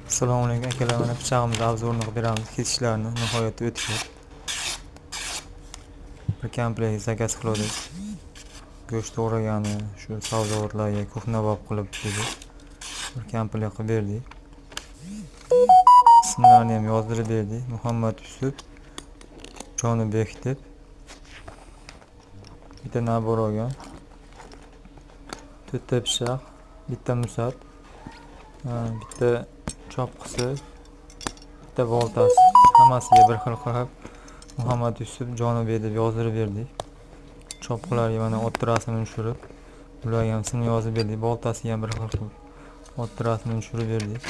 Assalomu alaykum akalar, mana pichog'imizni obzorini qilib beramiz. Kesishlarni nihoyatda o'tkir. Bir komplekt zakaz qildik. Go'sht to'g'ragani, shu sabzavotlarga ko'hnabob qilib dedi. Bir komplekt qilib berdik. Ismlarini ham yozdirib berdik. Muhammad Yusuf, Jonibek deb. Bitta nabor olgan. 4 ta pichoq, bitta musat, bitta chopqisi, bitta boltasi. Hammasiga bir xil qilib Muhammad Yusuf Jonibek deb yozdirib berdik. Chopqilarga mana o'ttirasini tushirib, ularga ham ismini yozib berdik. Boltasiga ham bir xil qilib o'ttirasini tushirib berdik.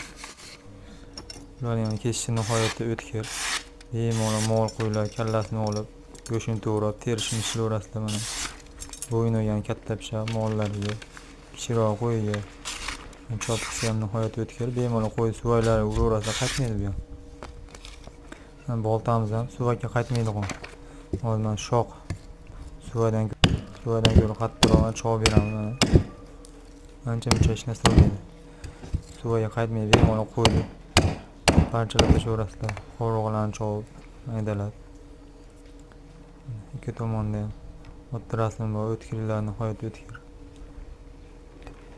Ularni ham kesishi nihoyatda o'tkir. Bemalol mol qo'ylar kallasini olib, go'shtini to'g'rab, terishini shilaverasizlar mana. Bo'yni ham katta pichoq mollarga, kichikroq qo'yga. Chopqisi ham nihoyatda o'tkir. Bemalol qo'y suvaklari uraverasa qaytmaydi bu ham. Boltamiz ham suvakka qaytmaydigan. Hozir mana shoq suvadan ko'ra qattiqroq chop beramiz mana. Ancha-muncha hech narsa bo'lmaydi. Suvaga qaytmaydi, bemalol qo'ydi. Parchalab tashaverasizlar. Qo'rg'onlarni chopib, maydalab. Ikki tomonda ham o'ttirasini bor, o'tkirlar nihoyatda o'tkir.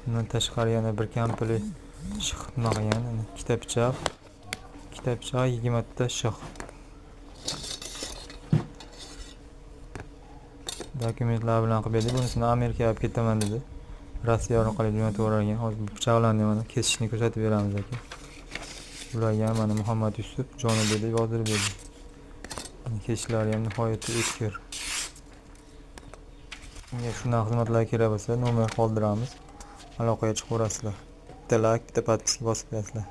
Bundan tashqari yana bir komplekt shiq qilgan, ikkita pichoq 20 ta shiq. Dokumentlar bilan qilib berdik. Bunisini Amerikaga olib ketaman dedi. Rossiya orqali jo'natavergan. Hozir bu pichoqlarni mana kesishni ko'rsatib beramiz aka. Ularga ham mana Muhammad Yusuf Jonibek deb yozdirib berdik. Kesishlari ham nihoyatda o'tkir. Unga shunaqa xizmatlar kerak bo'lsa, nomer qoldiramiz. Aloqaga chiqaverasizlar. Bitta like, bitta podpiska bosib qo'yasizlar.